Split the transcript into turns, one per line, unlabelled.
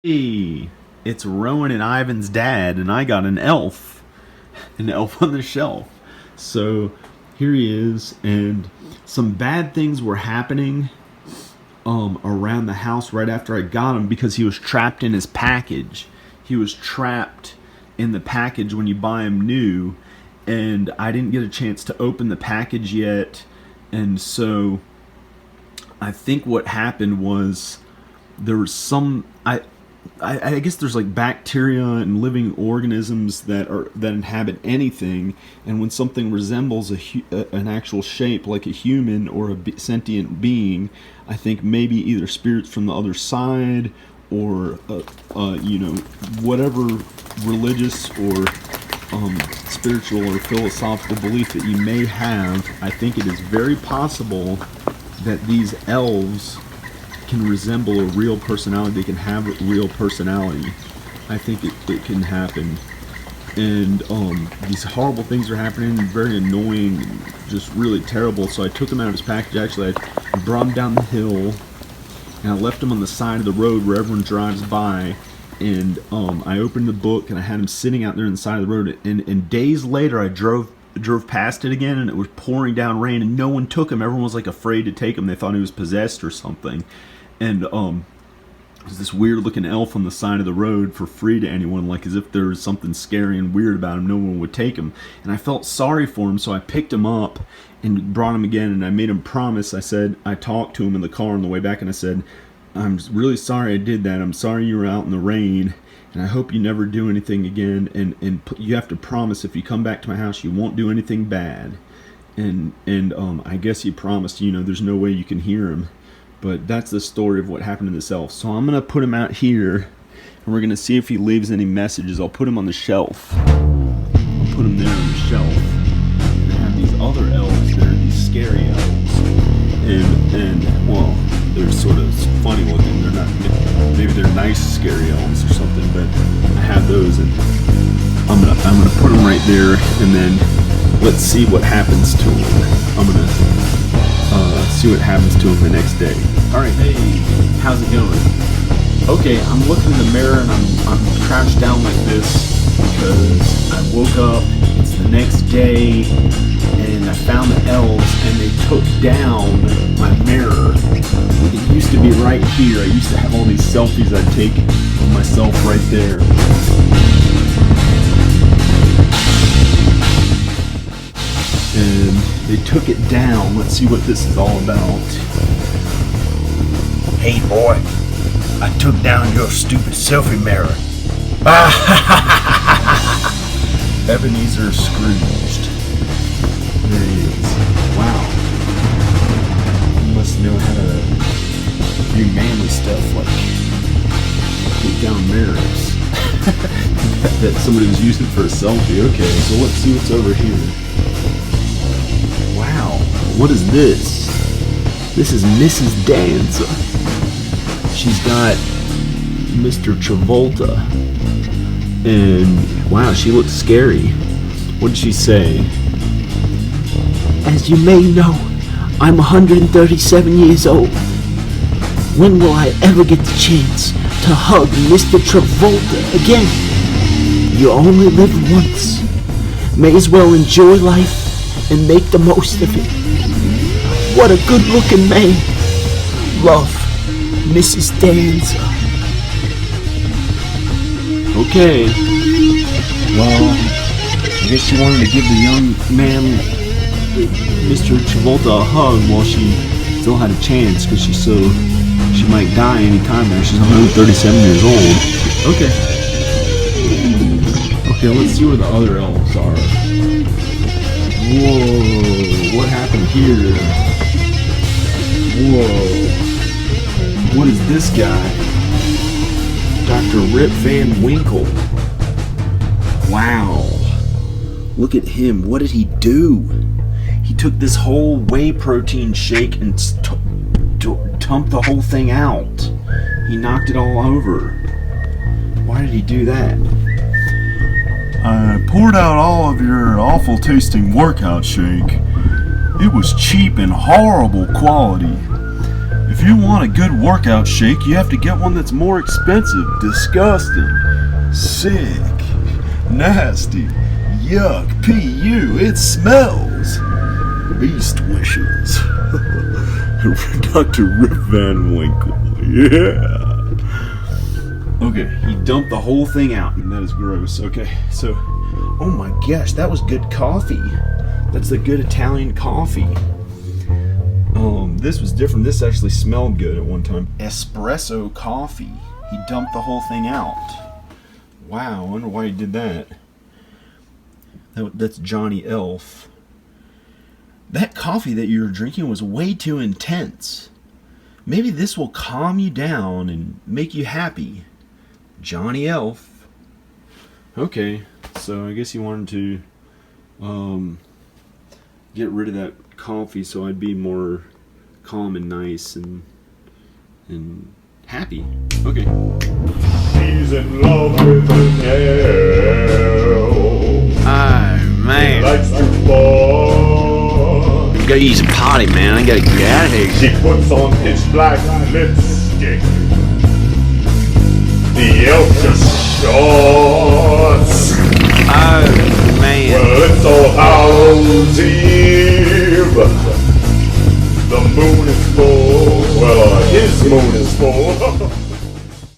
Hey, it's Rowan and Ivan's dad, and I got an elf on the shelf. So here he is, and some bad things were happening around the house right after I got him because he was trapped in his package. He was trapped in the package when you buy him new, and I didn't get a chance to open the package yet, and so I think what happened was there was I guess there's like bacteria and living organisms that inhabit anything, and when something resembles an actual shape like a human or a sentient being, I think maybe either spirits from the other side or whatever religious or spiritual or philosophical belief that you may have, I think it is very possible that these elves can resemble a real personality. They can have a real personality. I think it can happen. And these horrible things are happening, very annoying, and just really terrible. So I took him out of his package. Actually, I brought him down the hill, and I left him on the side of the road where everyone drives by. And I opened the book, and I had him sitting out there on the side of the road. And days later, I drove past it again, and it was pouring down rain, and no one took him. Everyone was like afraid to take him. They thought he was possessed or something. And there's this weird looking elf on the side of the road for free to anyone, like as if there was something scary and weird about him. No one would take him. And I felt sorry for him, so I picked him up and brought him again, and I made him promise. I talked to him in the car on the way back, and I said, I'm really sorry I did that. I'm sorry you were out in the rain, and I hope you never do anything again. And you have to promise if you come back to my house, you won't do anything bad. And I guess he promised. There's no way you can hear him. But that's the story of what happened to this elf. So I'm going to put him out here, and we're going to see if he leaves any messages. I'll put him on the shelf. I'll put him there on the shelf. And I have these other elves that are these scary elves. And well, they're sort of funny looking. They're not, maybe they're nice scary elves or something, but I have those, and I'm gonna put them right there, and then let's see what happens to them. I'm going to see what happens to him the next day. Alright, hey, how's it going? Okay, I'm looking in the mirror and I'm crouched down like this because I woke up, it's the next day, and I found the elves and they took down my mirror. It used to be right here. I used to have all these selfies I'd take of myself right there. And they took it down. Let's see what this is all about.
Hey boy, I took down your stupid selfie mirror.
Ebenezer Scrooged. There he is. Wow. He must know how to do manly stuff like take down mirrors. that somebody was using for a selfie. Okay, so let's see what's over here. Wow, what is this? This is Mrs. Danza. She's got Mr. Travolta. And wow, she looks scary. What did she say?
As you may know, I'm 137 years old. When will I ever get the chance to hug Mr. Travolta again? You only live once. May as well enjoy life and make the most of it. What a good-looking man. Love, Mrs. Danza.
Okay. Well, I guess she wanted to give the young man, Mr. Travolta, a hug while she still had a chance, because she might die any time now. She's 137 years old. Okay. Okay, let's see where the other elves are. Whoa, what happened here? Whoa. What is this guy? Dr. Rip Van Winkle. Wow. Look at him. What did he do? He took this whole whey protein shake and dumped the whole thing out. He knocked it all over. Why did he do that?
I poured out all of your awful tasting workout shake. It was cheap and horrible quality. If If you want a good workout shake, you have to get one that's more expensive. Disgusting. Sick. Nasty. Yuck. P.U. It smells. Beast wishes. Dr. Rip Van Winkle. Yeah. Okay, he dumped the whole thing out. And that is gross. Okay, so, oh my gosh, that was good coffee. That's the good Italian coffee. This was different. This actually smelled good at one time. Espresso coffee. He dumped the whole thing out. Wow, I wonder why he did that. That's Johnny Elf. That coffee that you were drinking was way too intense. Maybe this will calm you down and make you happy. Johnny Elf. Okay, so I guess he wanted to get rid of that coffee so I'd be more calm and nice and happy. Okay.
He's in love with an elf.
Oh, man.
Likes to fall.
Gotta use a potty, man. I gotta get out of here.
She puts on pitch black lipstick. The elf just shorts.
Oh, man.
Well, it's All Hallows Eve. The moon is full. Well, his moon is full.